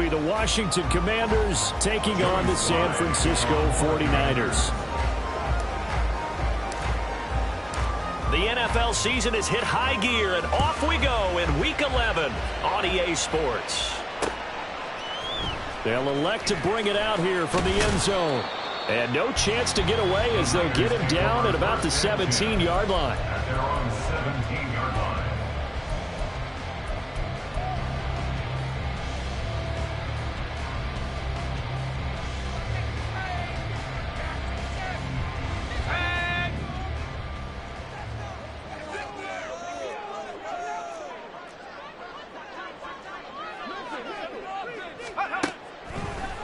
be the Washington Commanders taking on the San Francisco 49ers. The NFL season has hit high gear, and off we go in Week 11 on EA Sports. They'll elect to bring it out here from the end zone. And no chance to get away as they'll get him down at about the 17-yard line. At their own 17-yard line.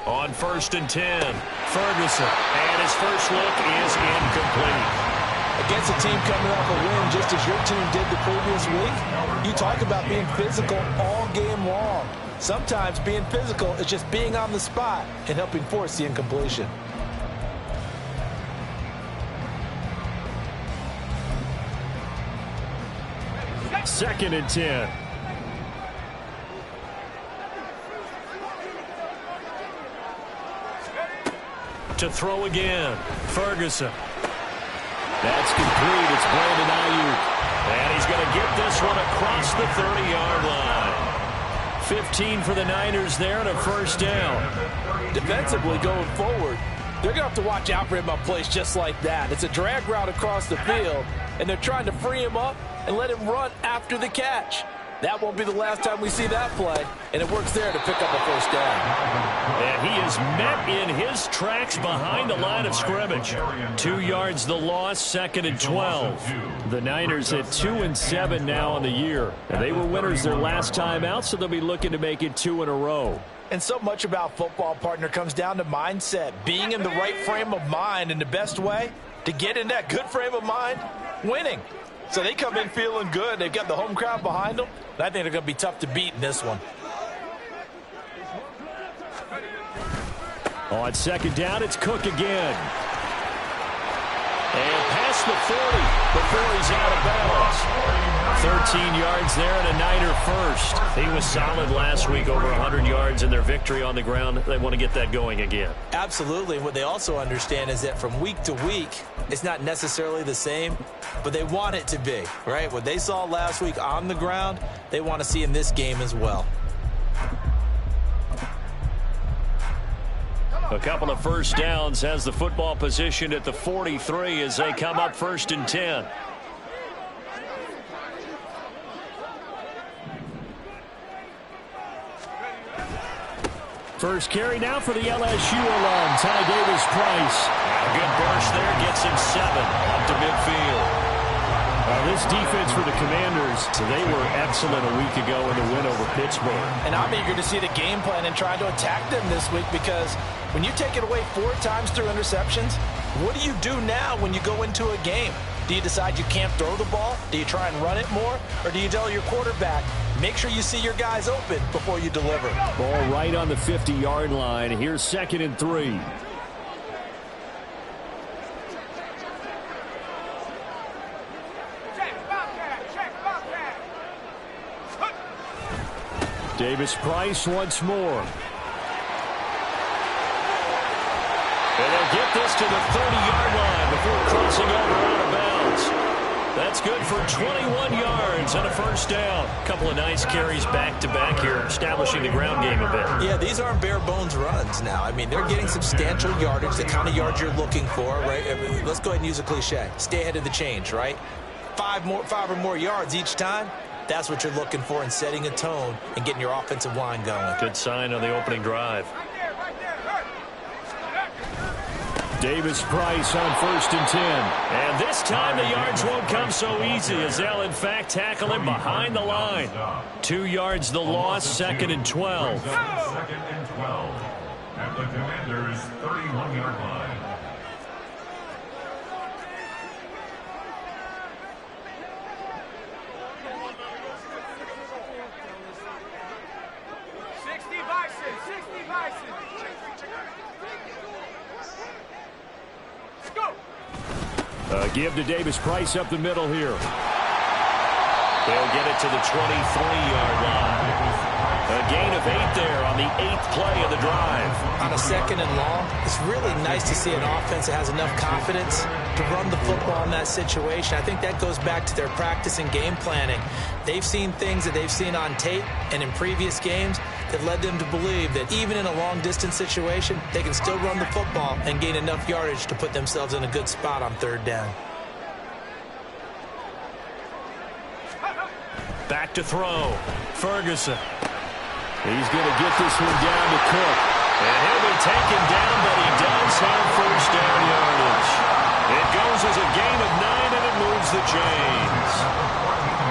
On 1st and 10, Ferguson. And his first look is incomplete. Against a team coming off a win just as your team did the previous week, you talk about being physical all game long. Sometimes being physical is just being on the spot and helping force the incompletion. Second and 10. To throw again, Ferguson. That's complete. It's Brandon Ayuk. And he's going to get this one across the 30-yard line. 15 for the Niners there and a first down. Defensively going forward, they're going to have to watch out for him on plays just like that. It's a drag route across the field, and they're trying to free him up and let him run after the catch. That won't be the last time we see that play, and it works there to pick up a first down. And he is met in his tracks behind the line of scrimmage. 2 yards the loss, 2nd and 12. The Niners at 2-7 now on the year. And they were winners their last time out, so they'll be looking to make it 2 in a row. And so much about football, partner, comes down to mindset. Being in the right frame of mind, and the best way to get in that good frame of mind, winning. So they come in feeling good. They've got the home crowd behind them. And I think they're going to be tough to beat in this one. On 2nd down, it's Cook again. And past the 40 before he's out of bounds. 13 yards there and a Niner first. He was solid last week, over 100 yards in their victory on the ground. They want to get that going again. Absolutely. And what they also understand is that from week to week, it's not necessarily the same, but they want it to be, right? What they saw last week on the ground, they want to see in this game as well. A couple of first downs has the football positioned at the 43 as they come up 1st and 10. First carry now for the LSU alum, Ty Davis-Price. A good burst there, gets him 7 up to midfield. This defense for the Commanders, they were excellent a week ago in the win over Pittsburgh. And I'm eager to see the game plan and try to attack them this week, because when you take it away 4 times through interceptions, what do you do now when you go into a game? Do you decide you can't throw the ball? Do you try and run it more? Or do you tell your quarterback, make sure you see your guys open before you deliver? Ball right on the 50-yard line. Here's 2nd and 3. Davis-Price once more. And they'll get this to the 30-yard line before crossing over out of bounds. That's good for 21 yards and a first down. A couple of nice carries back-to-back here, establishing the ground game a bit. Yeah, these aren't bare-bones runs now. I mean, they're getting substantial yardage, the kind of yards you're looking for, right? Let's go ahead and use a cliche. Stay ahead of the change, right? 5 or more yards each time. That's what you're looking for in setting a tone and getting your offensive line going. Good sign on the opening drive. Davis-Price on 1st and 10. And this time the yards won't come so easy, as they'll in fact tackle him behind the line. 2 yards the loss, 2nd and 12. 2nd and 12 at the Commanders' 31-yard line. Give to Davis-Price up the middle here. They'll get it to the 23-yard line. A gain of 8 there on the 8th play of the drive. On a 2nd and long, it's really nice to see an offense that has enough confidence to run the football in that situation. I think that goes back to their practice and game planning. They've seen things that they've seen on tape and in previous games that led them to believe that even in a long-distance situation, they can still run the football and gain enough yardage to put themselves in a good spot on 3rd down. Back to throw. Ferguson. He's going to get this one down to Cook. And he'll be taken down, but he does have 1st down yardage. It goes as a gain of 9, and it moves the chains.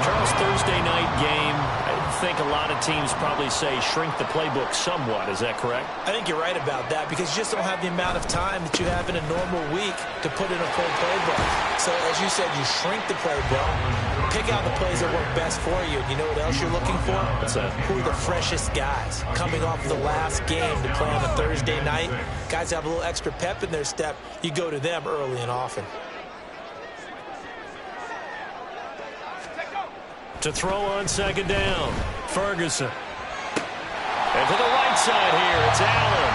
Charles, Thursday night game, I think a lot of teams probably say shrink the playbook somewhat. Is that correct? I think you're right about that because you just don't have the amount of time that you have in a normal week to put in a full playbook. So, as you said, you shrink the playbook, pick out the plays that work best for you. And you know what else you're looking for? What's that? Who are the freshest guys coming off the last game to play on a Thursday night? Guys have a little extra pep in their step. You go to them early and often. To throw on 2nd down. Ferguson. And to the right side here, it's Allen.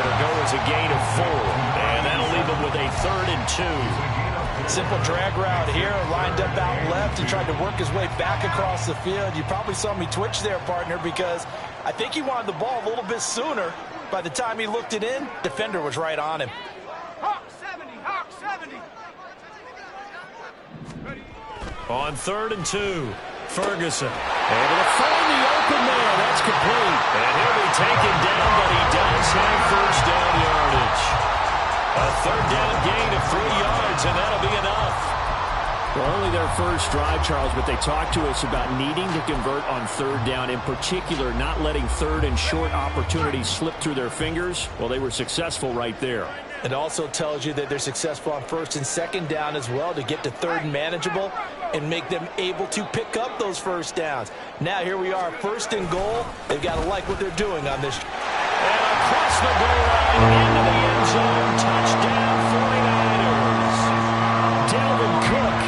It'll go as a gain of 4. And that'll leave him with a 3rd and 2. Simple drag route here, lined up out left and tried to work his way back across the field. You probably saw me twitch there, partner, because I think he wanted the ball a little bit sooner. By the time he looked it in, defender was right on him. Hawk 70, Hawk 70. On 3rd and 2, Ferguson. Able to find the open man. That's complete. And he'll be taken down, but he does have 1st down yardage. A 3rd down gain of 3 yards, and that'll be enough. Well, only their first drive, Charles, but they talked to us about needing to convert on 3rd down, in particular not letting 3rd and short opportunities slip through their fingers. Well, they were successful right there. It also tells you that they're successful on 1st and 2nd down as well to get to 3rd and manageable and make them able to pick up those 1st downs. Now here we are, 1st and goal. They've got to like what they're doing on this. And across the goal line into the end zone. Touchdown 49ers. Dalvin Cook,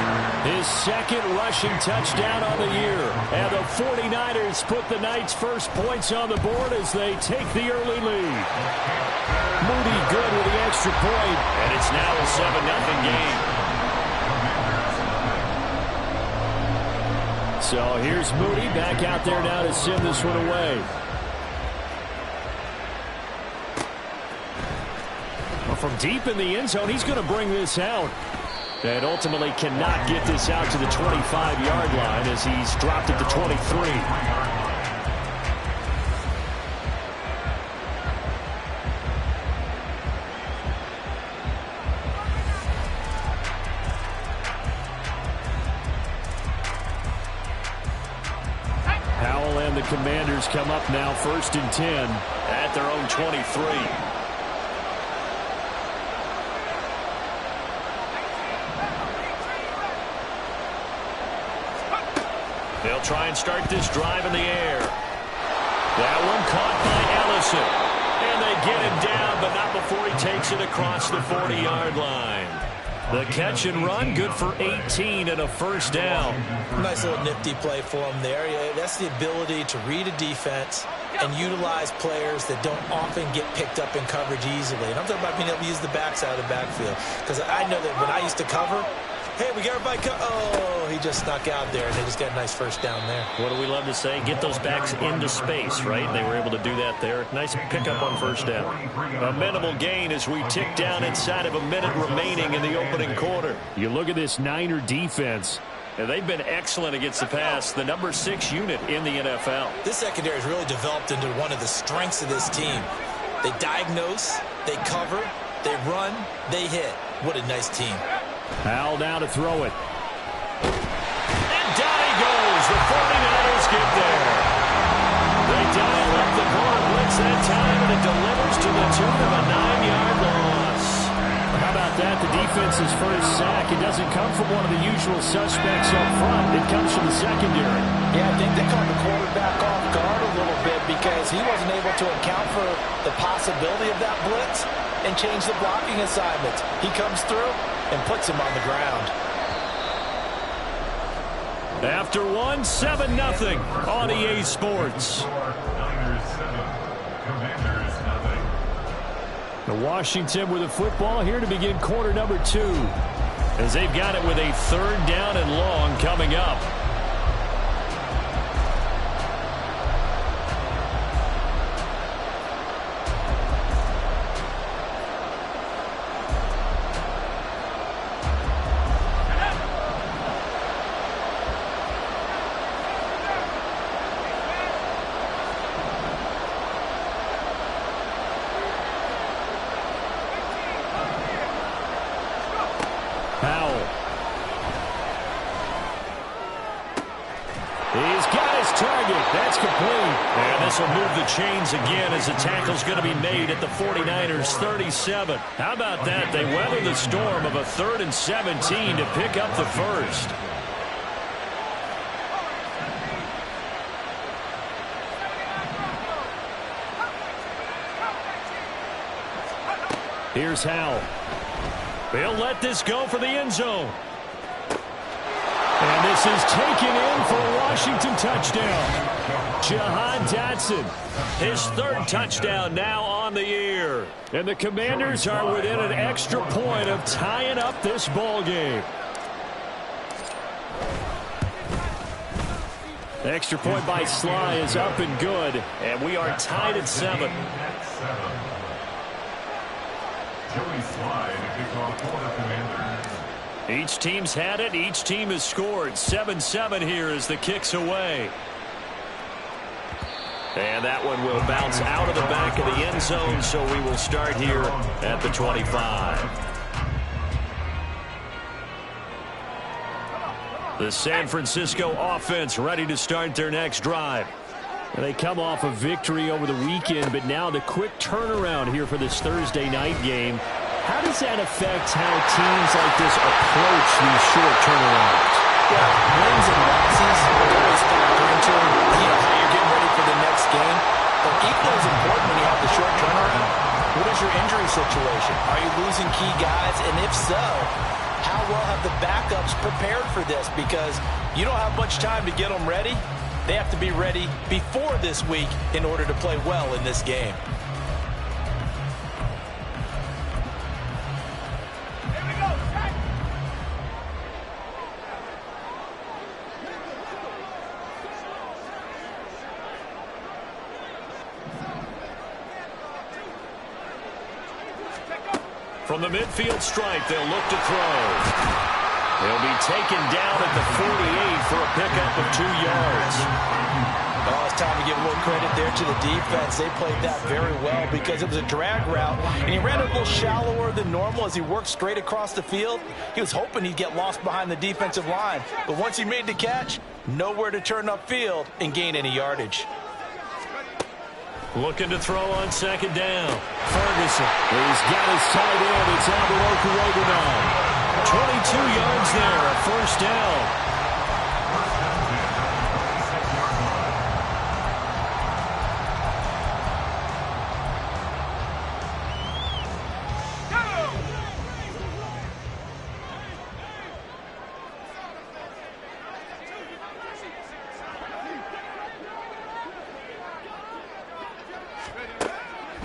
his 2nd rushing touchdown on the year. And the 49ers put the Knights' first points on the board as they take the early lead. Moody good with the extra point. And it's now a 7-0 game. So here's Moody back out there now to send this one away. Well, from deep in the end zone, he's going to bring this out. And ultimately cannot get this out to the 25-yard line as he's dropped it to 23. The Commanders come up now 1st and 10 at their own 23. They'll try and start this drive in the air. That one caught by Ellison. And they get him down, but not before he takes it across the 40-yard line. The catch and run, good for 18 and a 1st down. Nice little nifty play for him there. Yeah, that's the ability to read a defense and utilize players that don't often get picked up in coverage easily. And I'm talking about being able to use the backside of the backfield. Because I know that when I used to cover, hey, we got everybody oh, he just snuck out there, and they just got a nice 1st down there. What do we love to say? Get those backs into space, right? They were able to do that there. Nice pickup on 1st down. A minimal gain as we tick down inside of a minute remaining in the opening quarter. You look at this Niner defense. And they've been excellent against the pass, the number 6 unit in the NFL. This secondary has really developed into one of the strengths of this team. They diagnose, they cover, they run, they hit. What a nice team. Howell now to throw it. And down he goes. The 49ers get there. They dial up the corner blitz that time, and it delivers to the tune of a 9-yard loss. How about that? The defense's first sack. It doesn't come from one of the usual suspects up front. It comes from the secondary. Yeah, I think they caught the quarterback off guard a little bit because he wasn't able to account for the possibility of that blitz and change the blocking assignments. He comes through and puts him on the ground. After one, 7-0 on EA Sports. Niners 7, Commanders nothing. The Washington with the football here to begin quarter number 2. As they've got it with a 3rd down and long coming up. That's complete. And this will move the chains again as the tackle's going to be made at the 49ers 37. How about that? They weather the storm of a 3rd and 17 to pick up the first. Here's Howell. They'll let this go for the end zone. And this is taken in for a Washington touchdown. Jahan Dotson, his 3rd touchdown now on the year. And the Commanders are within an extra point of tying up this ball game. Extra point by Sly is up and good. And we are tied at 7. Joey Sly to kick off for the Commanders. Each team's had it. Each team has scored. 7-7 here as the kick's away. And that one will bounce out of the back of the end zone, so we will start here at the 25. The San Francisco offense ready to start their next drive. They come off a victory over the weekend, but now the quick turnaround here for this Thursday night game. How does that affect how teams like this approach these short turnarounds? Yeah, wins and losses always factor into how you're getting ready for the next game. But equally as important when you have the short turnaround, what is your injury situation? Are you losing key guys? And if so, how well have the backups prepared for this? Because you don't have much time to get them ready. They have to be ready before this week in order to play well in this game. From the midfield stripe, they'll look to throw. They'll be taken down at the 48 for a pickup of 2 yards. Oh, it's time to give a little credit there to the defense. They played that very well because it was a drag route, and he ran a little shallower than normal as he worked straight across the field. He was hoping he'd get lost behind the defensive line, but once he made the catch, nowhere to turn upfield and gain any yardage. Looking to throw on 2nd down. Ferguson. He's got his tight end. It's Alvaro now. 22 yards there, a 1st down.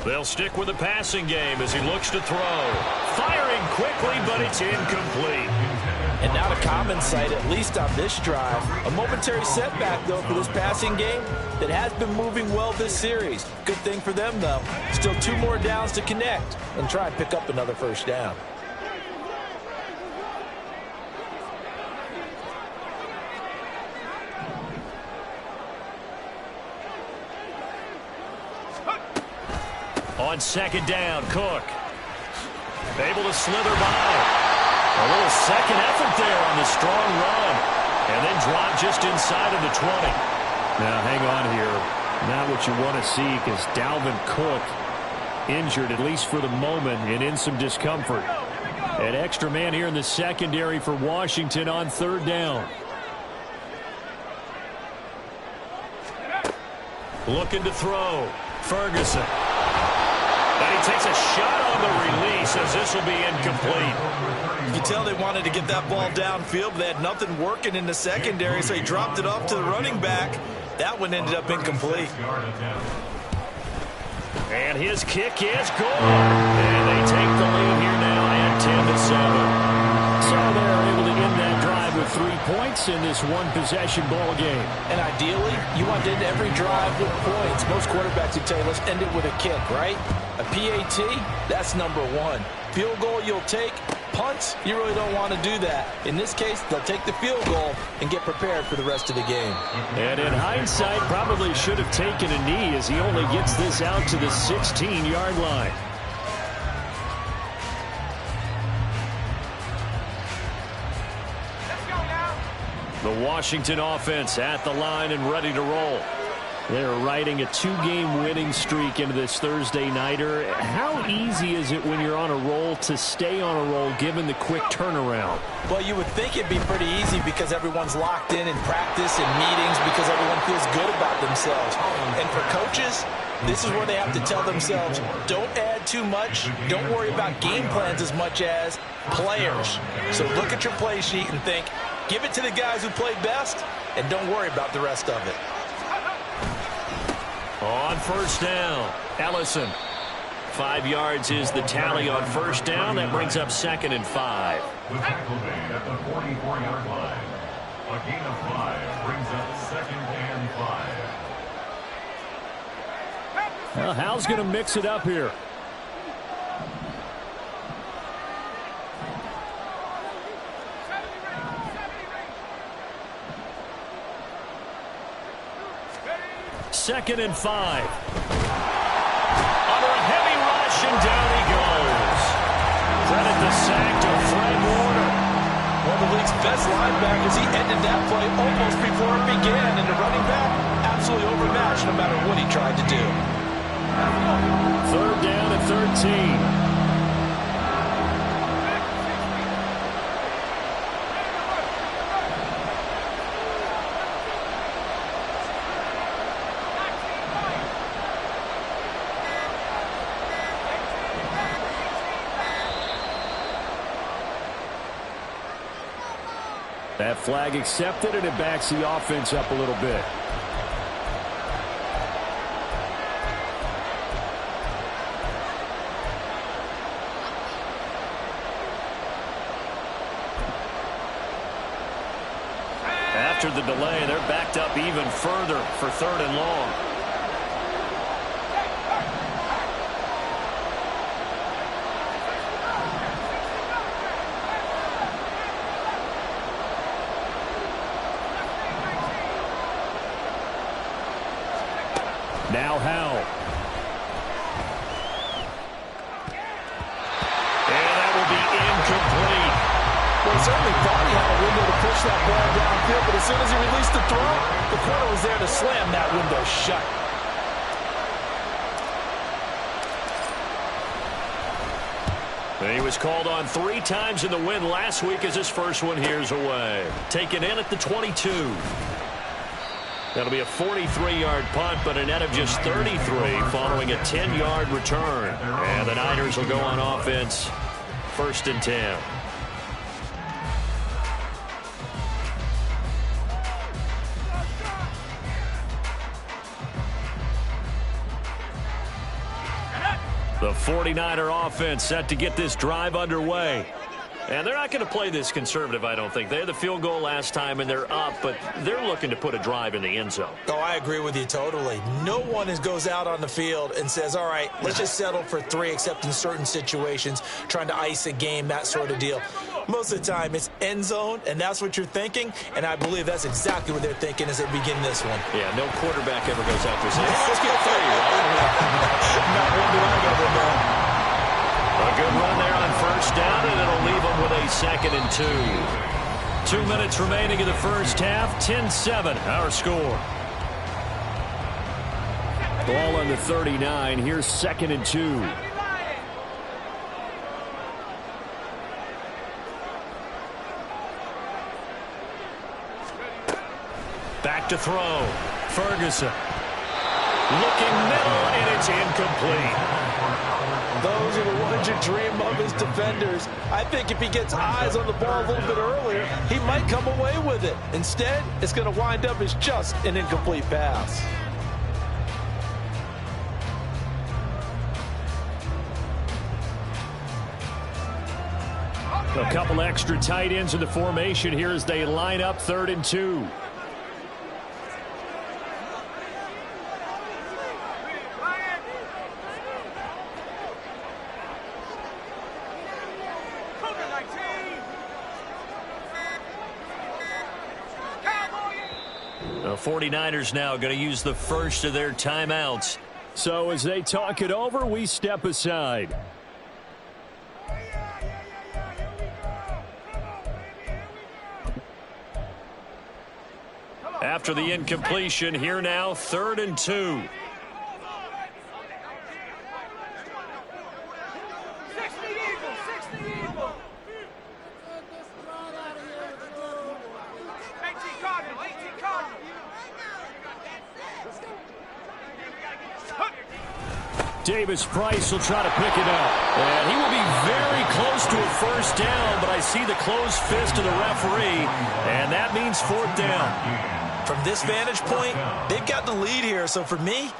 They'll stick with the passing game as he looks to throw. Firing quickly, but it's incomplete. And not a common sight, at least on this drive. A momentary setback, though, for this passing game that has been moving well this series. Good thing for them, though. Still 2 more downs to connect and try and pick up another 1st down. On 2nd down, Cook. Able to slither by. A little second effort there on the strong run. And then drop just inside of the 20. Now, hang on here. Not what you want to see because Dalvin Cook injured, at least for the moment, and in some discomfort. An extra man here in the secondary for Washington on 3rd down. Looking to throw. Ferguson. And he takes a shot on the release as this will be incomplete. You can tell they wanted to get that ball downfield, but they had nothing working in the secondary, so he dropped it off to the running back. That one ended up incomplete. And his kick is good. And they take the lead here now at 10-7. So they're able to end that drive with 3 points in this one-possession ball game. And ideally, you want to end every drive with points. Most quarterbacks would tell you, let's end it with a kick, right? A PAT, that's number one. Field goal you'll take. Punts, you really don't want to do that. In this case, they'll take the field goal and get prepared for the rest of the game. And in hindsight, probably should have taken a knee as he only gets this out to the 16-yard line. The Washington offense at the line and ready to roll. They're riding a 2-game winning streak into this Thursday nighter. How easy is it when you're on a roll to stay on a roll given the quick turnaround? Well, you would think it'd be pretty easy because everyone's locked in practice and meetings because everyone feels good about themselves. And for coaches, this is where they have to tell themselves, don't add too much. Don't worry about game plans as much as players. So look at your play sheet and think, give it to the guys who played best, and don't worry about the rest of it. On first down, Ellison. 5 yards is the tally on first down. That brings up 2nd and 5. The tackle made at the 44-yard line. A gain of 5 brings up 2nd and 5. Well, Hal's going to mix it up here. Second and 5. Under a heavy rush, and down he goes. Credit the sack to Fred Warner. One of the league's best linebackers. He ended that play almost before it began, and the running back absolutely overmatched no matter what he tried to do. 3rd down and 13. That flag accepted, and it backs the offense up a little bit. After the delay, they're backed up even further for 3rd and long. Now Hal. And that will be incomplete. Well, he certainly thought he had a window to push that ball downfield, but as soon as he released the throw, the corner was there to slam that window shut. He was called on 3 times in the win last week as his first one here's away. Taken in at the 22. That'll be a 43-yard punt, but a net of just 33 following a 10-yard return. And the Niners will go on offense, 1st and 10. The 49er offense set to get this drive underway. And they're not going to play this conservative, I don't think. They had the field goal last time, and they're up, but they're looking to put a drive in the end zone. Oh, I agree with you totally. No one goes out on the field and says, all right, let's just settle for 3, except in certain situations, trying to ice a game, that sort of deal. Most of the time, it's end zone, and that's what you're thinking, and I believe that's exactly what they're thinking as they begin this one. Yeah, no quarterback ever goes out there saying, hey, let's get 3. Not one do I ever know. A good run there on first down, and it'll leave them with a 2nd and 2. 2 minutes remaining in the first half. 10-7, our score. Ball on the 39. Here's 2nd and 2. Back to throw. Ferguson. Looking middle, and it's incomplete. Those are the ones you dream of as defenders. I think if he gets eyes on the ball a little bit earlier, he might come away with it. Instead, it's going to wind up as just an incomplete pass. A couple extra tight ends in the formation here as they line up 3rd and 2. The 49ers now going to use the first of their timeouts. So as they talk it over, we step aside. After the incompletion, here now, 3rd and 2. Davis Price will try to pick it up. And he will be very close to a first down, but I see the closed fist of the referee, and that means 4th down. From this vantage point, they've got the lead here, so for me,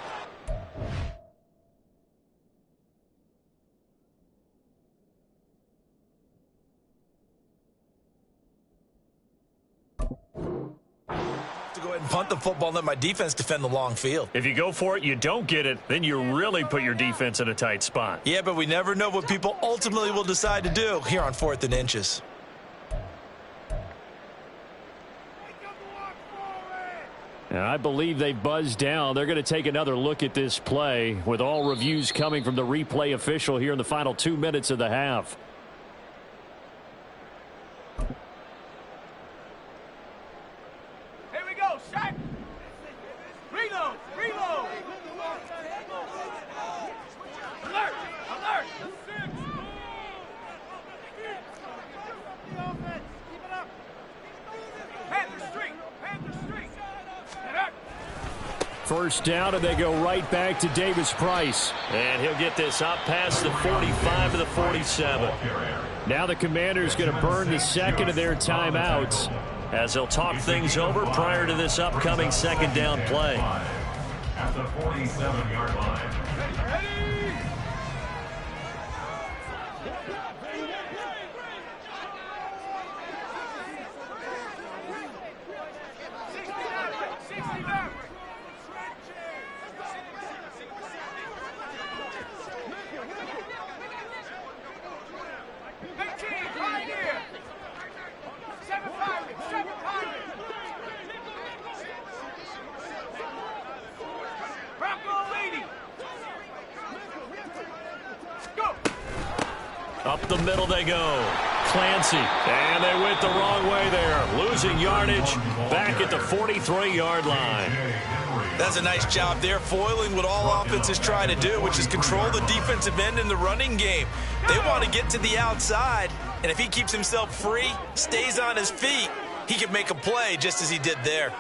to go ahead and punt the football and let my defense defend the long field. If you go for it, you don't get it, then you really put your defense in a tight spot. Yeah, but we never know what people ultimately will decide to do here on 4th and inches. And I believe they buzzed down. They're going to take another look at this play with all reviews coming from the replay official here in the final 2 minutes of the half. Here we go, Shaq. Reload, reload. Alert, alert. Panther Street, Panther Street. First down, and they go right back to Davis Price. And he'll get this up past the 45 to the 47. Now the Commanders going to burn the second of their timeouts as they'll talk things over prior to this upcoming 2nd down play. At the 47-yard line. Up the middle they go. Clancy. And they went the wrong way there. Losing yardage back at the 43-yard line. That's a nice job there, foiling what all offenses try to do, which is control the defensive end in the running game. They want to get to the outside, and if he keeps himself free, stays on his feet, he can make a play just as he did there.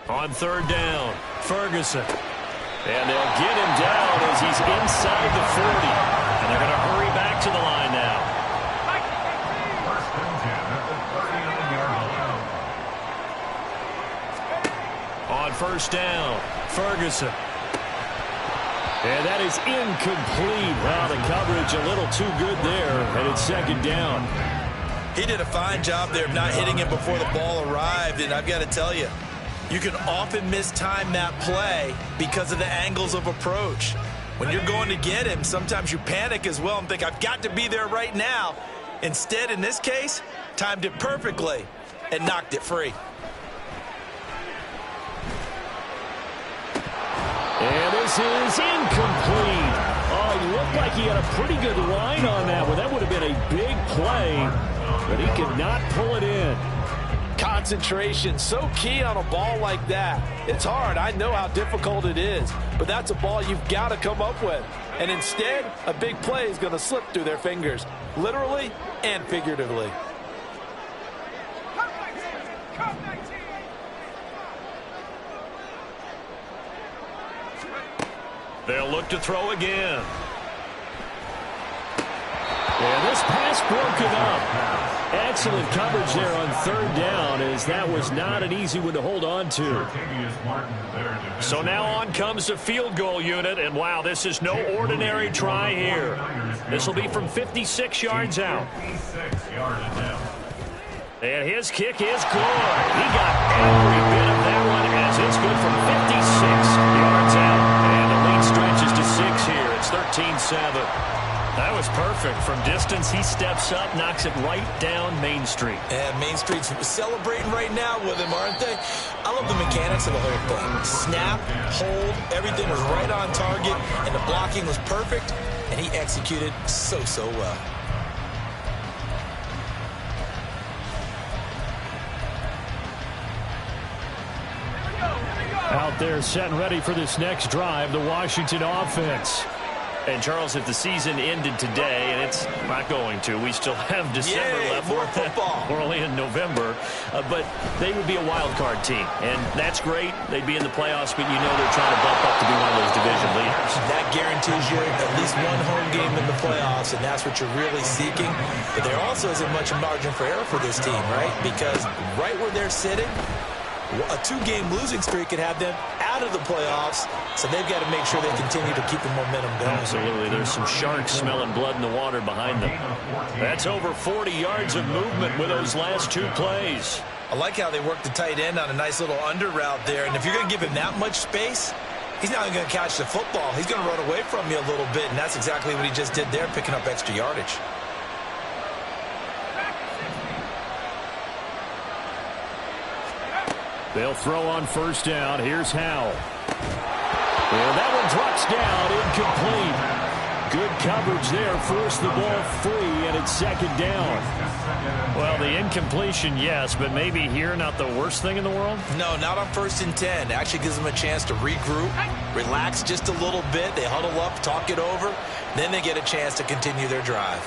On 3rd down, Ferguson. And they'll get him down as he's inside the 40. And they're going to hurry back to the line now. First and 10 at the 39-yard line. On 1st down, Ferguson. And that is incomplete. Well, the coverage a little too good there, and it's 2nd down. He did a fine job there of not hitting him before the ball arrived, and I've got to tell you, you can often mistime that play because of the angles of approach. When you're going to get him, sometimes you panic as well and think, I've got to be there right now. Instead, in this case, timed it perfectly and knocked it free. And this is incomplete. Oh, it looked like he had a pretty good line on that one. That would have been a big play, but he could not pull it in. Concentration, so key on a ball like that. It's hard. I know how difficult it is, but that's a ball you've got to come up with. And instead, a big play is going to slip through their fingers, literally and figuratively. They'll look to throw again. And this pass broken up. Excellent coverage there on third down, as that was not an easy one to hold on to. So now on comes the field goal unit, and wow, this is no ordinary try here. This will be from 56 yards out. And his kick is good. He got every bit of that one, as it's good from 56 yards out. And the lead stretches to 6 here. It's 13-7. That was perfect. From distance, he steps up, knocks it right down Main Street. And Main Street's celebrating right now with him, aren't they? I love the mechanics of the whole thing. Snap, hold, everything was right on target, and the blocking was perfect, and he executed so well. Out there set and ready for this next drive, the Washington offense. And, Charles, if the season ended today, and it's not going to, we still have December left. More football. We're only in November. But they would be a wild card team. And that's great. They'd be in the playoffs, but you know they're trying to bump up to be one of those division leaders. That guarantees you at least one home game in the playoffs, and that's what you're really seeking. But there also isn't much margin for error for this team, right? Because right where they're sitting, a 2-game losing streak could have them out of the playoffs, so they've got to make sure they continue to keep the momentum going. Absolutely. There's some sharks smelling blood in the water behind them. That's over 40 yards of movement with those last 2 plays. I like how they work the tight end on a nice little under route there, and if you're going to give him that much space, he's not going to catch the football. He's going to run away from you a little bit, and that's exactly what he just did there, picking up extra yardage. They'll throw on first down. Here's Howell. And that one drops down, incomplete. Good coverage there, forced the ball free, and it's second down. Well, the incompletion, yes, but maybe here not the worst thing in the world? No, not on 1st and 10. Actually gives them a chance to regroup, relax just a little bit. They huddle up, talk it over. Then they get a chance to continue their drive.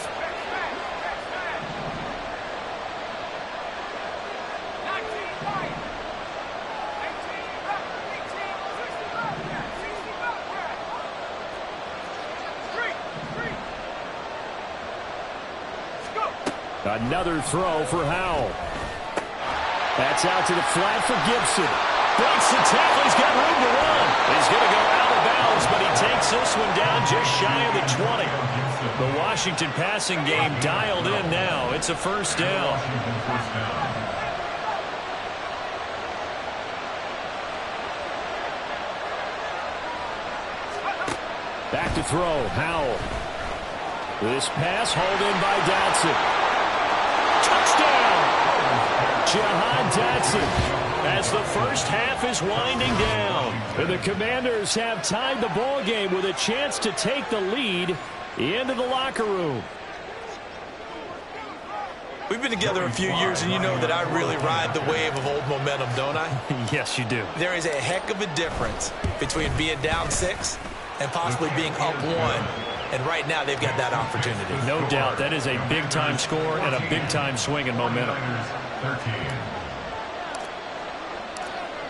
Another throw for Howell. That's out to the flat for Gibson. Breaks the tackle. He's got room to run. He's going to go out of bounds, but he takes this one down just shy of the 20. The Washington passing game dialed in now. It's a first down. Back to throw. Howell. This pass hauled in by Dotson. Touchdown! Jahan Dotson, as the first half is winding down. And the Commanders have tied the ball game with a chance to take the lead into the locker room. We've been together a few years, and you know that I really ride the wave of old momentum, don't I? Yes, you do. There is a heck of a difference between being down 6 and possibly being up 1. And right now, they've got that opportunity. No doubt. That is a big-time score and a big-time swing in momentum.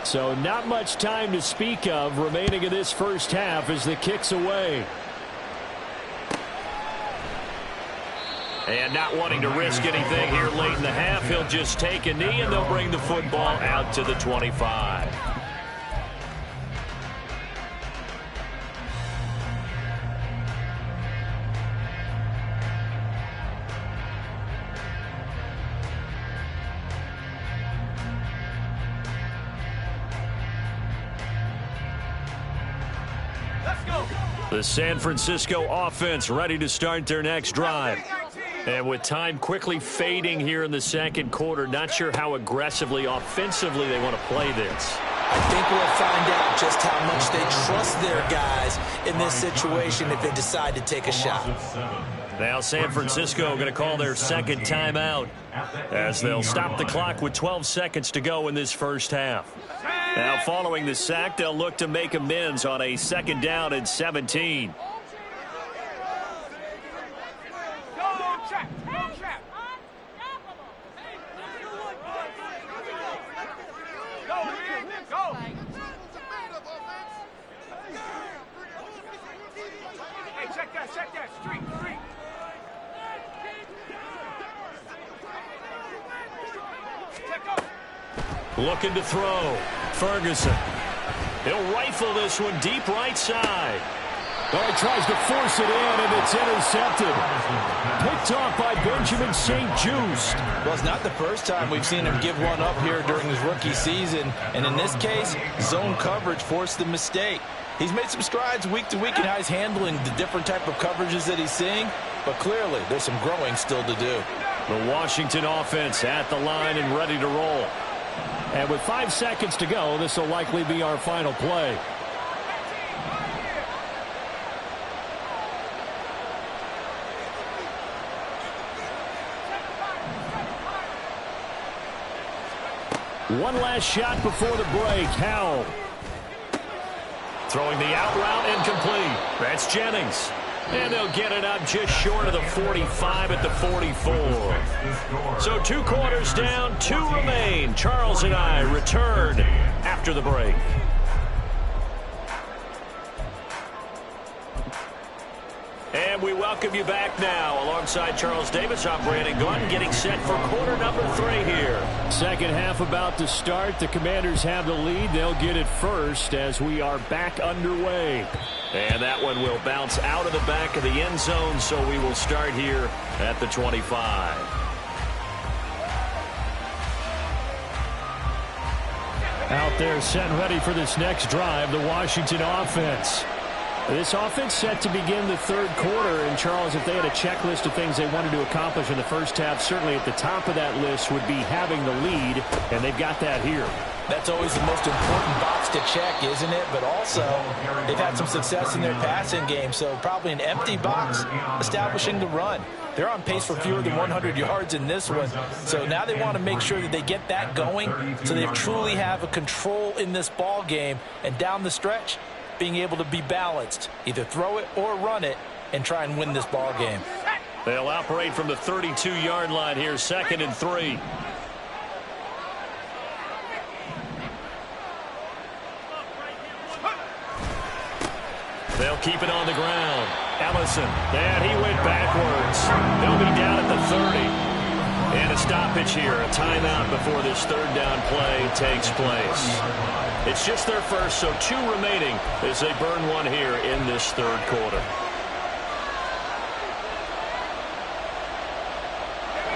So not much time to speak of remaining in this first half as the kick's away. And not wanting to risk anything here late in the half, he'll just take a knee, and they'll bring the football out to the 25. The San Francisco offense ready to start their next drive. And with time quickly fading here in the second quarter, not sure how aggressively, offensively they want to play this. I think we'll find out just how much they trust their guys in this situation if they decide to take a shot. Now San Francisco going to call their second timeout as they'll stop the clock with 12 seconds to go in this first half. Now following the sack, they'll look to make amends on a second down and 17. Looking to throw. Ferguson. He'll rifle this one deep right side. Well, he tries to force it in, and it's intercepted. Picked off by Benjamin St-Juste. Well, it's not the first time we've seen him give one up here during his rookie season. And in this case, zone coverage forced the mistake. He's made some strides week to week in how he's handling the different type of coverages that he's seeing. But clearly, there's some growing still to do. The Washington offense at the line and ready to roll. And with 5 seconds to go, this will likely be our final play. One last shot before the break. Howell. Throwing the out route incomplete. That's Jennings. And they'll get it up just short of the 45 at the 44. So 2 quarters down, 2 remain. Charles and I return after the break. And we welcome you back now. Alongside Charles Davis, I'm Brandon Gordon, getting set for quarter number 3 here. Second half about to start. The Commanders have the lead. They'll get it first as we are back underway. And that one will bounce out of the back of the end zone, so we will start here at the 25. Out there set and ready for this next drive, the Washington offense. This offense set to begin the third quarter. And, Charles, if they had a checklist of things they wanted to accomplish in the first half, certainly at the top of that list would be having the lead, and they've got that here. That's always the most important box to check, isn't it? But also, they've had some success in their passing game, so probably an empty box establishing the run. They're on pace for fewer than 100 yards in this one, so now they want to make sure that they get that going so they truly have a control in this ball game, and down the stretch, being able to be balanced, either throw it or run it, and try and win this ball game. They'll operate from the 32-yard line here, 2nd and 3. They'll keep it on the ground. Ellison, and he went backwards. They'll be down at the 30. And a stoppage here, a timeout before this third down play takes place. It's just their first, so 2 remaining as they burn one here in this third quarter.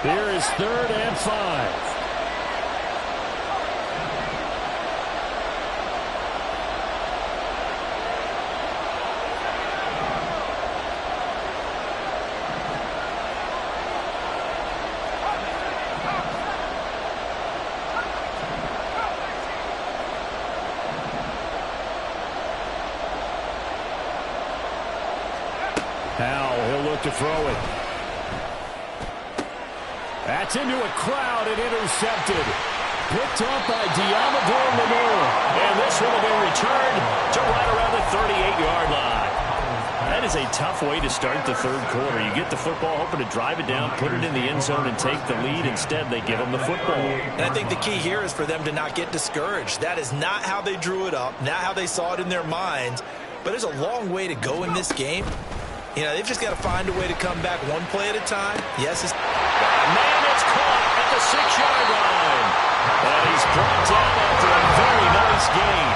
Here is 3rd and 5. To throw it. That's into a crowd and intercepted. Picked up by Diamador Lenore. And this one will be returned to right around the 38-yard line. That is a tough way to start the third quarter. You get the football, hoping to drive it down, put it in the end zone, and take the lead. Instead, they give them the football. And I think the key here is for them to not get discouraged. That is not how they drew it up, not how they saw it in their minds. But there's a long way to go in this game. You know, they've just got to find a way to come back one play at a time. Yes, it's... Man, it's caught at the 6-yard line. And he's brought down after a very nice gain.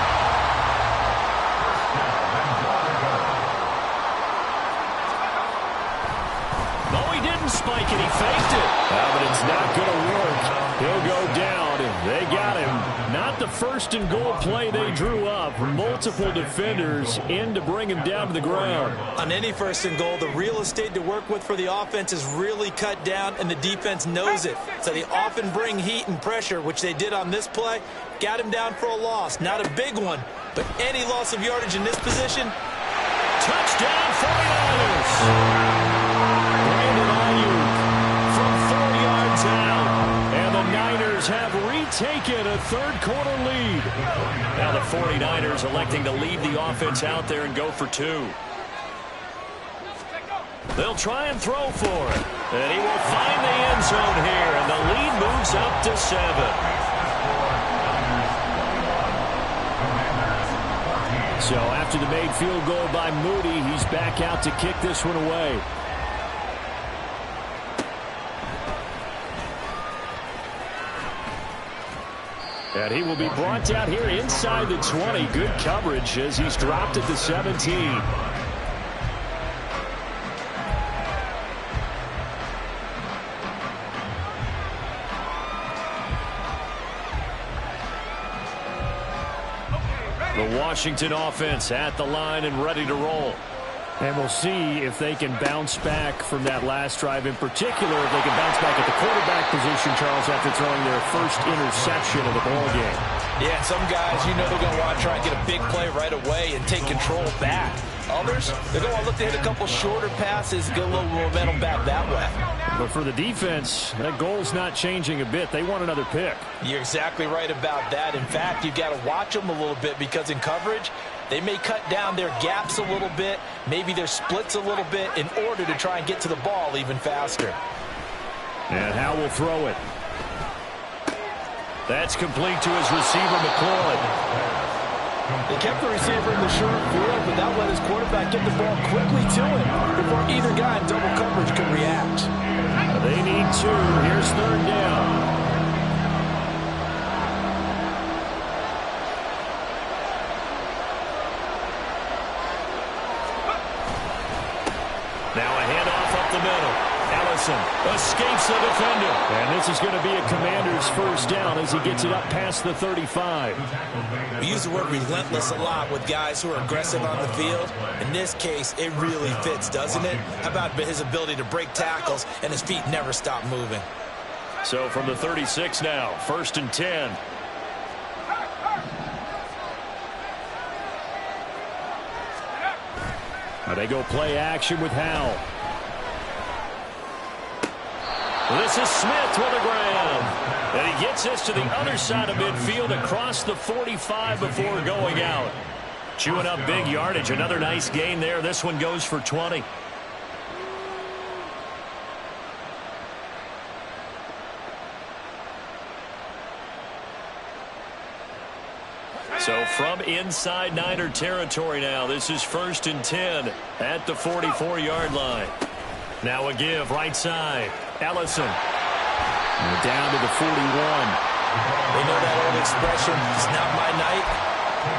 No, he didn't spike it. He faked it. But it's not going to work. He'll go down down. They got him. Not the first and goal play they drew up. Multiple defenders in to bring him down to the ground. On any first and goal, the real estate to work with for the offense is really cut down, and the defense knows it. So they often bring heat and pressure, which they did on this play. Got him down for a loss. Not a big one, but any loss of yardage in this position. Touchdown 49ers. Brandon Ayuk from 4 yards out. And the Niners have retaken a third-quarter lead. Now the 49ers electing to leave the offense out there and go for 2. They'll try and throw for it. And he will find the end zone here. And the lead moves up to 7. So after the made field goal by Moody, he's back out to kick this one away. And he will be brought down here inside the 20. Good coverage as he's dropped at the 17. The Washington offense at the line and ready to roll. And we'll see if they can bounce back from that last drive, in particular if they can bounce back at the quarterback position, Charles, after throwing their first interception of the ball game. Yeah, some guys, you know, they're going to want to try and get a big play right away and take control back. Others, they're going to want to look to hit a couple shorter passes, get a little momentum back that way. But for the defense, that goal's not changing a bit. They want another pick. You're exactly right about that. In fact, you've got to watch them a little bit because in coverage, they may cut down their gaps a little bit, maybe their splits a little bit in order to try and get to the ball even faster. And Howe will throw it. That's complete to his receiver, McLaurin. They kept the receiver in the short field, but that let his quarterback get the ball quickly to him before either guy in double coverage could react. They need 2. Here's third down. Now a handoff up the middle. Ellison escapes the defender. And this is going to be a Commander's first down as he gets it up past the 35. We use the word relentless a lot with guys who are aggressive on the field. In this case, it really fits, doesn't it? How about his ability to break tackles and his feet never stop moving? So from the 36 now, 1st and 10. Now they go play action with Howell. This is Smith with the ground. And he gets this to the other side of midfield across the 45 before going out. Chewing up big yardage. Another nice gain there. This one goes for 20. So from inside Niner territory now, this is 1st and 10 at the 44-yard line. Now a give right side. Ellison. And down to the 41. They know that old expression, it's not my night.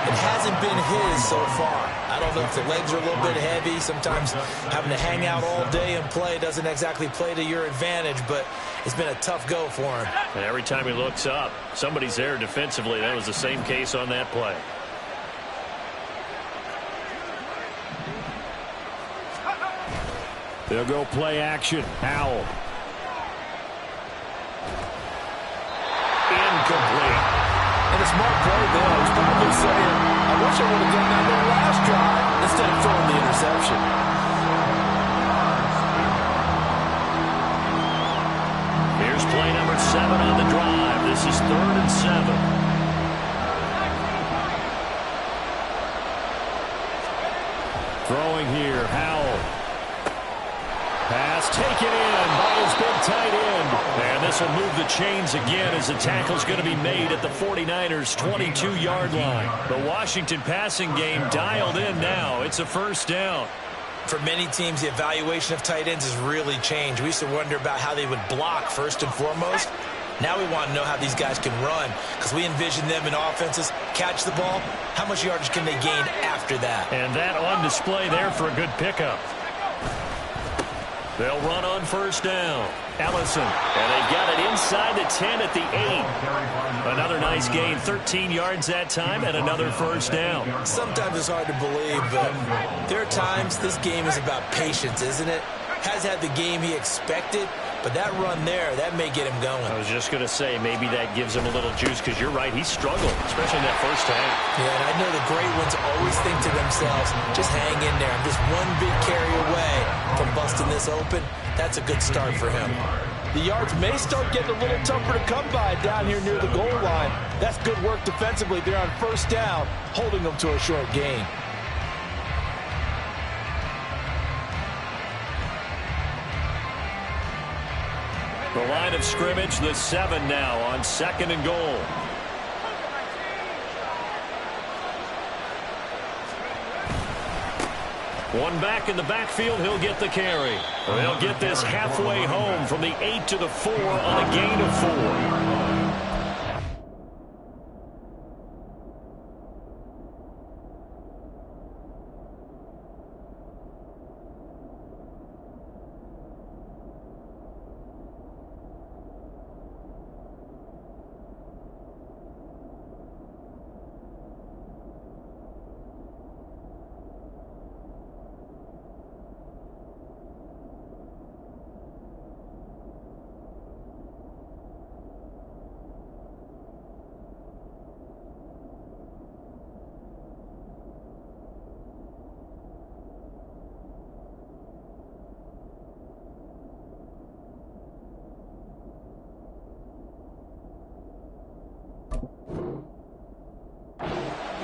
It hasn't been his so far. I don't know if the legs are a little bit heavy. Sometimes having to hang out all day and play doesn't exactly play to your advantage, but it's been a tough go for him. And every time he looks up, somebody's there defensively. That was the same case on that play. They'll go play action. Howell. Incomplete. And a smart play there. He's probably saying, I wish I would have done that their last drive instead of throwing the interception. Here's play number 7 on the drive. This is 3rd and 7. Throwing here. Howell. Pass taken in by his big tight end. And this will move the chains again as the tackle's going to be made at the 49ers' 22-yard line. The Washington passing game dialed in now. It's a first down. For many teams, the evaluation of tight ends has really changed. We used to wonder about how they would block first and foremost. Now we want to know how these guys can run because we envision them in offenses catch the ball. How much yardage can they gain after that? And that on display there for a good pickup. They'll run on first down. Ellison. And they've got it inside the 10 at the 8. Another nice gain. 13 yards that time and another first down. Sometimes it's hard to believe, but there are times this game is about patience, isn't it? Has had the game he expected, but that run there, that may get him going. I was just going to say, maybe that gives him a little juice, because you're right, he struggled, especially in that first half. Yeah, and I know the great ones always think to themselves, just hang in there. I'm just one big carry away from busting this open. That's a good start for him. The yards may start getting a little tougher to come by down here near the goal line. That's good work defensively there on first down, holding them to a short gain. The line of scrimmage, the 7 now on 2nd and goal. One back in the backfield, he'll get the carry. They'll get this halfway home from the 8 to the 4 on a gain of 4.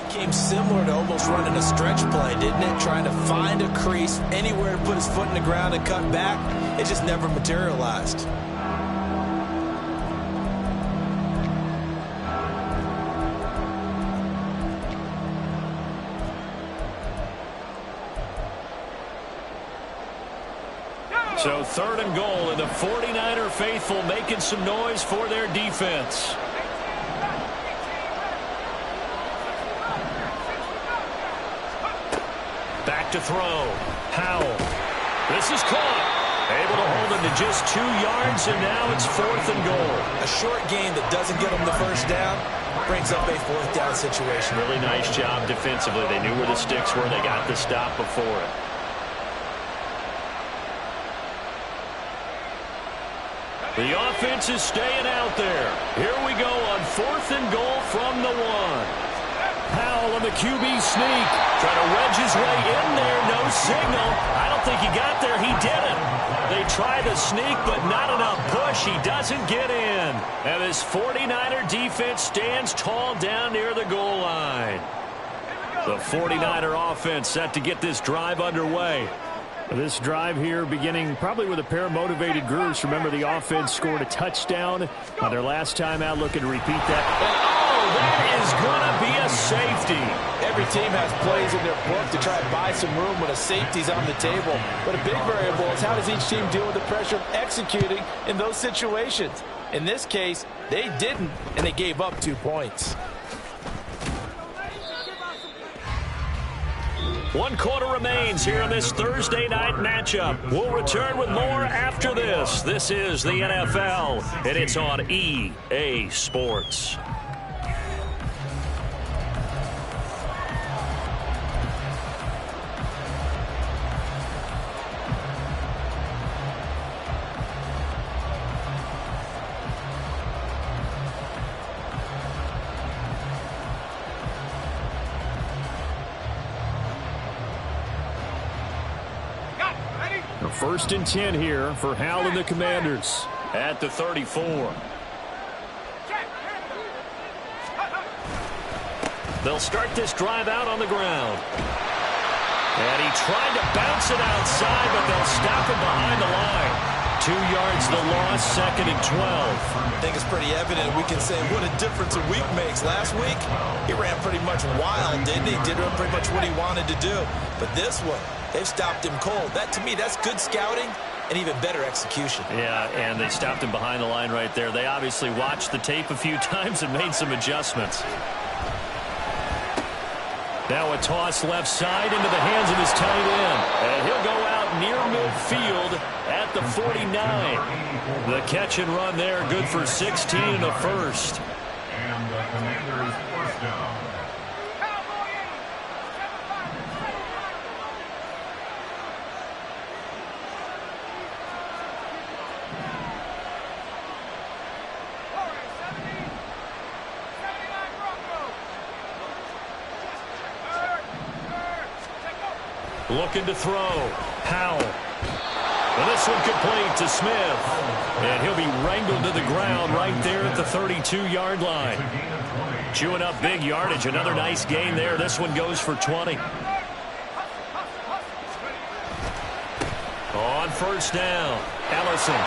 Became similar to almost running a stretch play, didn't it? Trying to find a crease, anywhere to put his foot in the ground and cut back. It just never materialized. So 3rd and goal, and the 49er faithful making some noise for their defense. Back to throw. Howell. This is caught. Able to hold him to just 2 yards, and now it's 4th and goal. A short gain that doesn't get him the first down brings up a 4th down situation. Really nice job defensively. They knew where the sticks were. They got the stop before it. The offense is staying out there. Here we go on 4th and goal from the 1. Powell on the QB sneak. Trying to wedge his way in there. No signal. I don't think he got there. He didn't. They try the sneak, but not enough push. He doesn't get in. And this 49er defense stands tall down near the goal line. The 49er offense set to get this drive underway. This drive here beginning probably with a pair of motivated groups. Remember, the offense scored a touchdown on their last time out. Looking to repeat that. Oh, that is going to be a safety. Every team has plays in their book to try and buy some room when a safety's on the table. But a big variable is how does each team deal with the pressure of executing in those situations. In this case, they didn't, and they gave up 2 points. 1 quarter remains here in this Thursday night matchup. We'll return with more after this. This is the NFL, and it's on EA Sports. First and 10 here for Howell and the Commanders. At the 34. They'll start this drive out on the ground. And he tried to bounce it outside, but they'll stop him behind the line. 2 yards the loss, 2nd and 12. I think it's pretty evident. We can say what a difference a week makes. Last week, he ran pretty much wild, didn't he? Did pretty much what he wanted to do. But this one, they've stopped him cold. That, to me, that's good scouting and even better execution. Yeah, and they stopped him behind the line right there. They obviously watched the tape a few times and made some adjustments. Now a toss left side into the hands of his tight end. And he'll go out near midfield at the 49. The catch and run there, good for 16 and a first. And the Commanders' first down. Looking to throw. Howell. And this one complete to Smith. And he'll be wrangled to the ground right there at the 32-yard line. Chewing up big yardage. Another nice gain there. This one goes for 20. On first down, Ellison.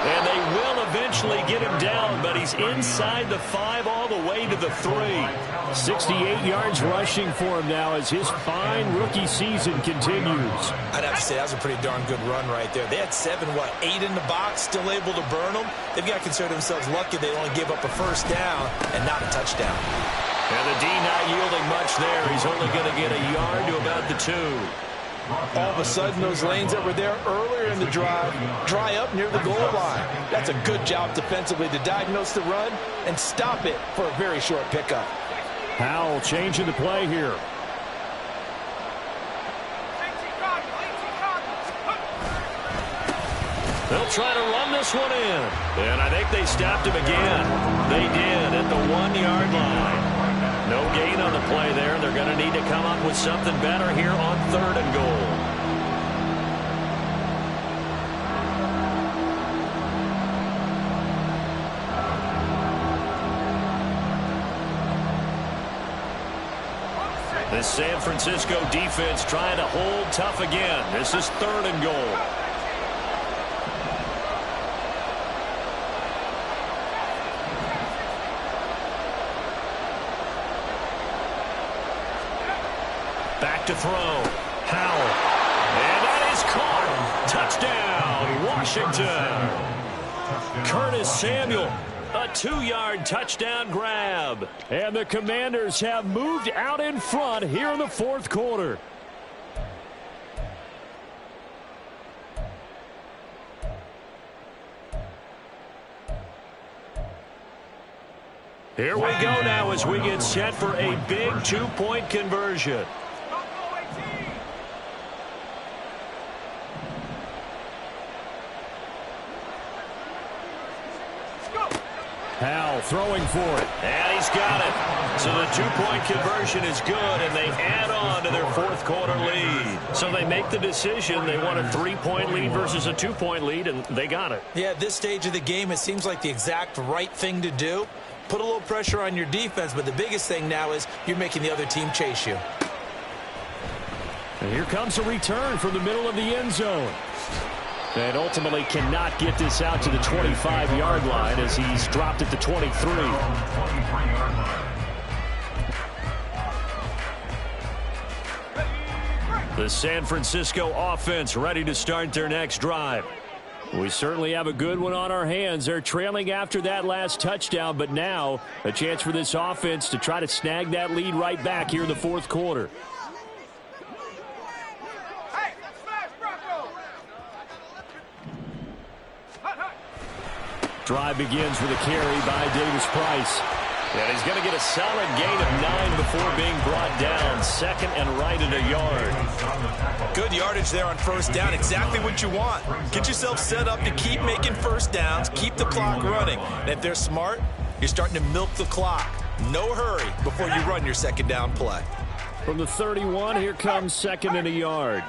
And they will eventually get him down, but he's inside the 5 all the way to the 3. 68 yards rushing for him now as his fine rookie season continues. I'd have to say that was a pretty darn good run right there. They had 8 in the box, still able to burn them. They've got to consider themselves lucky they only gave up a first down and not a touchdown. And the D not yielding much there. He's only going to get a yard to about the 2. All of a sudden, those lanes that were there earlier in the drive dry up near the goal line. That's a good job defensively to diagnose the run and stop it for a very short pickup. Howell changing the play here. They'll try to run this one in. And I think they stopped him again. They did at the 1-yard line. No gain on the play there. They're going to need to come up with something better here on 3rd and goal. This San Francisco defense trying to hold tough again. This is 3rd and goal. Back to throw. Howell. And that is caught. Touchdown, Washington. Curtis Samuel. A 2-yard touchdown grab. And the Commanders have moved out in front here in the 4th quarter. Here we go now as we get set for a big 2-point conversion. Howell throwing for it. And he's got it. So the 2-point conversion is good, and they add on to their 4th quarter lead. So they make the decision. They want a 3-point lead versus a 2-point lead, and they got it. Yeah, at this stage of the game, it seems like the exact right thing to do. Put a little pressure on your defense, but the biggest thing now is you're making the other team chase you. And here comes a return from the middle of the end zone. And ultimately cannot get this out to the 25-yard line as he's dropped at the 23. The San Francisco offense ready to start their next drive. We certainly have a good one on our hands. They're trailing after that last touchdown, but now a chance for this offense to try to snag that lead right back here in the 4th quarter. Drive begins with a carry by Davis Price. And he's going to get a solid gain of 9 before being brought down. 2nd and right at a yard. Good yardage there on first down. Exactly what you want. Get yourself set up to keep making first downs. Keep the clock running. And if they're smart, you're starting to milk the clock. No hurry before you run your 2nd down play. From the 31, here comes 2nd and a yard.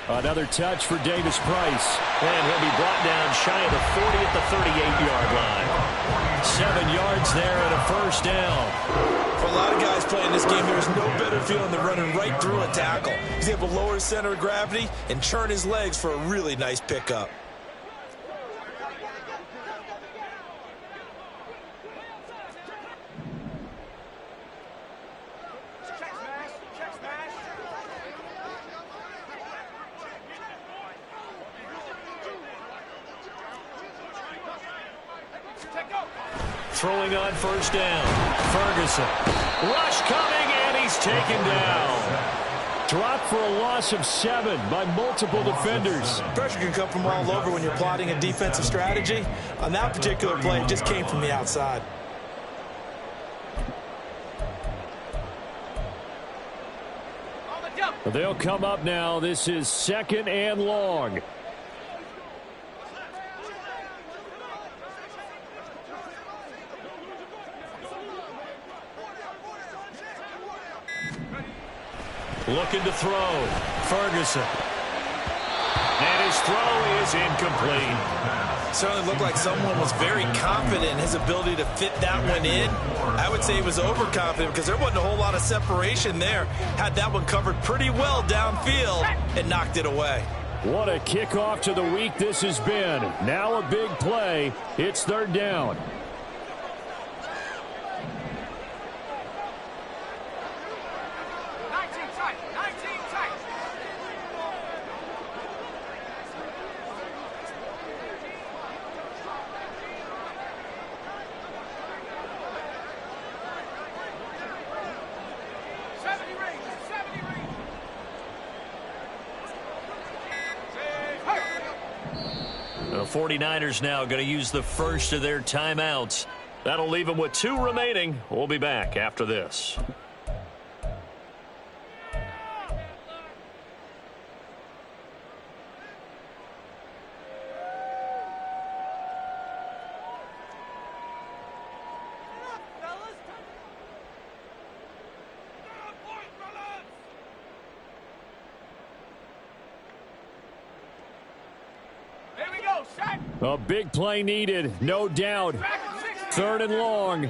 Another touch for Davis Price. And he'll be brought down shy of the 40 at the 38-yard line. 7 yards there and a first down. For a lot of guys playing this game, there's no better feeling than running right through a tackle. He's able to lower his center of gravity and churn his legs for a really nice pickup. throwing on first down. Ferguson. Rush coming, and he's taken down. Dropped for a loss of 7 by multiple defenders. Pressure can come from all over when you're plotting a defensive strategy. On that particular play, it just came from the outside. They'll come up now. This is 2nd and long. Looking to throw. Ferguson. And his throw is incomplete. Certainly looked like someone was very confident in his ability to fit that one in. I would say he was overconfident because there wasn't a whole lot of separation there. Had that one covered pretty well downfield and knocked it away. What a kickoff to the week this has been. Now a big play. It's 3rd down. The 49ers now going to use the first of their timeouts. That'll leave them with 2 remaining. We'll be back after this. A big play needed, no doubt. 3rd and long.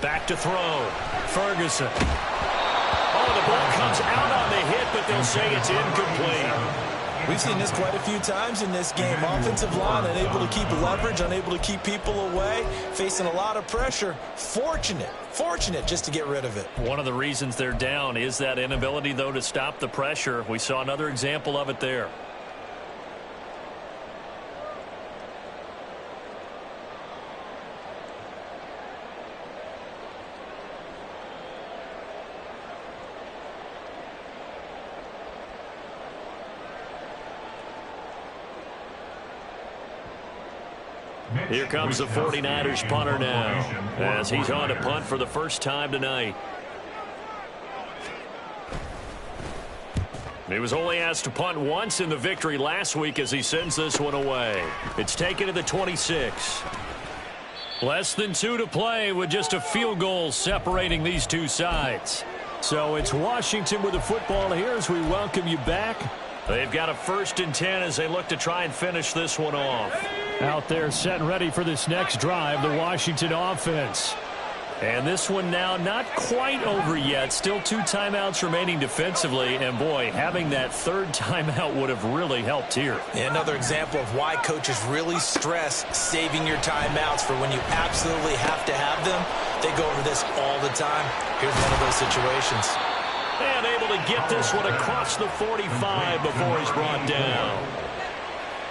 Back to throw. Ferguson. Oh, the ball comes out on the hit, but they'll say it's incomplete. We've seen this quite a few times in this game. Offensive line unable to keep leverage, unable to keep people away, facing a lot of pressure. Fortunate just to get rid of it. One of the reasons they're down is that inability, though, to stop the pressure. We saw another example of it there. Here comes the 49ers punter now as he's on to punt for the first time tonight. He was only asked to punt once in the victory last week as he sends this one away. It's taken to the 26. Less than 2 to play with just a field goal separating these two sides. So it's Washington with the football here as we welcome you back. They've got a 1st and 10 as they look to try and finish this one off. Out there set and ready for this next drive, the Washington offense. And this one now not quite over yet. Still 2 timeouts remaining defensively. And, boy, having that 3rd timeout would have really helped here. Another example of why coaches really stress saving your timeouts for when you absolutely have to have them. They go over this all the time. Here's one of those situations. And able to get this one across the 45 before he's brought down.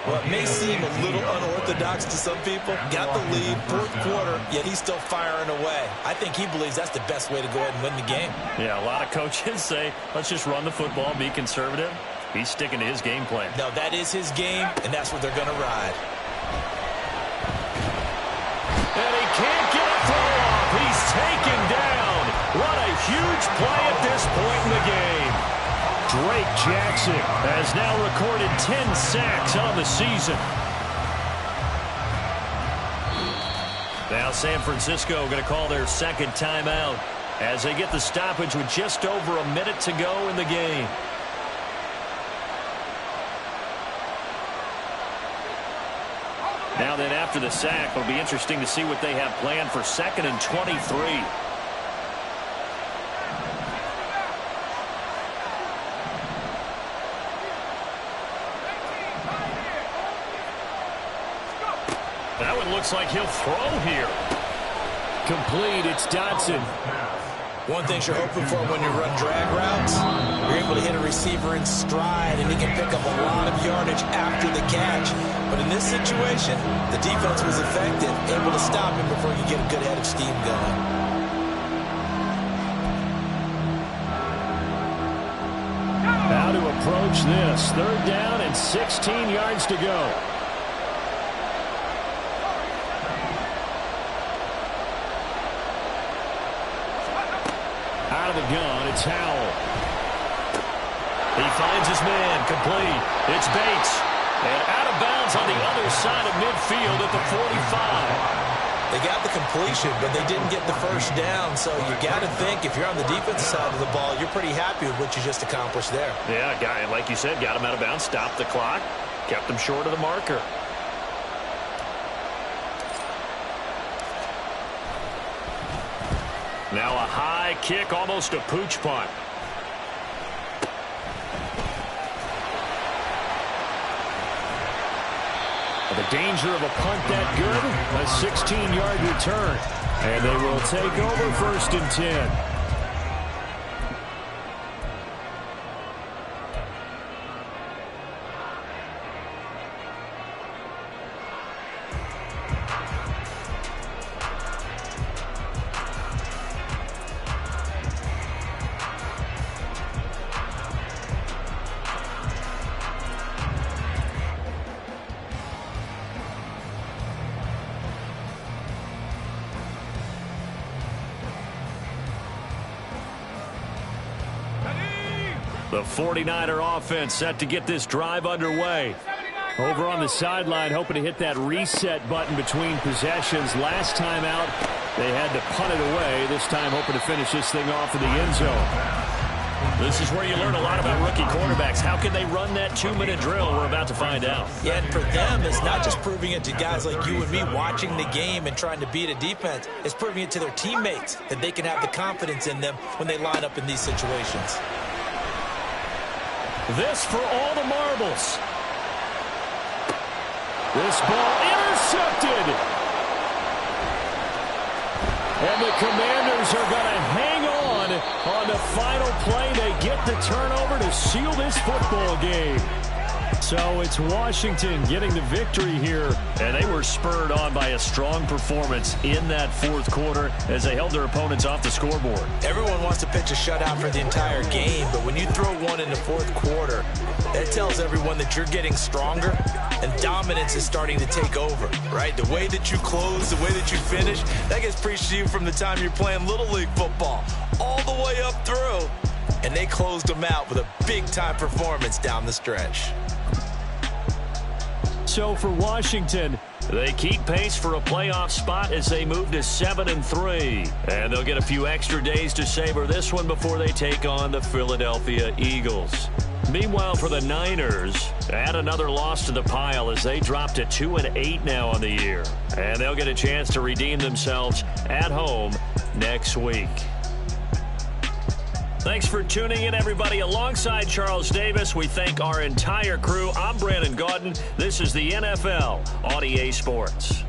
Well, it may seem a little unorthodox to some people. Got the lead, 4th quarter, yet he's still firing away. I think he believes that's the best way to go ahead and win the game. Yeah, a lot of coaches say, let's just run the football, be conservative. He's sticking to his game plan. No, that is his game, and that's what they're going to ride. And he can't get a throw off. He's taken down. What a huge play at this point in the game. Drake Jackson has now recorded 10 sacks on the season. Now San Francisco going to call their 2nd timeout as they get the stoppage with just over a minute to go in the game. Now then, after the sack, it'll be interesting to see what they have planned for 2nd and 23. That one looks like he'll throw here. complete. It's Dotson. One thing you're hoping for when you run drag routes, you're able to hit a receiver in stride, and he can pick up a lot of yardage after the catch. But in this situation, the defense was effective, able to stop him before you get a good head of steam going. Now to approach this. 3rd down and 16 yards to go. Out of the gun, it's Howell. He finds his man, complete. It's Bates. And out of bounds on the other side of midfield at the 45. They got the completion, but they didn't get the first down. So you got to think if you're on the defensive side of the ball, you're pretty happy with what you just accomplished there. Yeah, guy, like you said, got him out of bounds, stopped the clock, kept him short of the marker. Now a high kick, almost a pooch punt. The danger of a punt that good, a 16-yard return. And they will take over 1st and 10. The 49er offense set to get this drive underway. Over on the sideline, hoping to hit that reset button between possessions. Last time out, they had to punt it away. This time, hoping to finish this thing off in the end zone. This is where you learn a lot about rookie quarterbacks. How can they run that 2-minute drill? We're about to find out. Yeah, and for them, it's not just proving it to guys like you and me watching the game and trying to beat a defense. It's proving it to their teammates that they can have the confidence in them when they line up in these situations. This for all the marbles. This ball intercepted. And the Commanders are going to hang on the final play. They get the turnover to seal this football game. So it's Washington getting the victory here. And they were spurred on by a strong performance in that 4th quarter as they held their opponents off the scoreboard. Everyone wants to pitch a shutout for the entire game, but when you throw one in the 4th quarter, that tells everyone that you're getting stronger and dominance is starting to take over, right? The way that you close, the way that you finish, that gets preached to you from the time you're playing Little League football all the way up through. And they closed them out with a big-time performance down the stretch. So for Washington, they keep pace for a playoff spot as they move to 7-3. And they'll get a few extra days to savor this one before they take on the Philadelphia Eagles. Meanwhile, for the Niners, add another loss to the pile as they drop to 2-8 now on the year. And they'll get a chance to redeem themselves at home next week. Thanks for tuning in, everybody. Alongside Charles Davis, we thank our entire crew. I'm Brandon Gaudin. This is the NFL on EA Sports.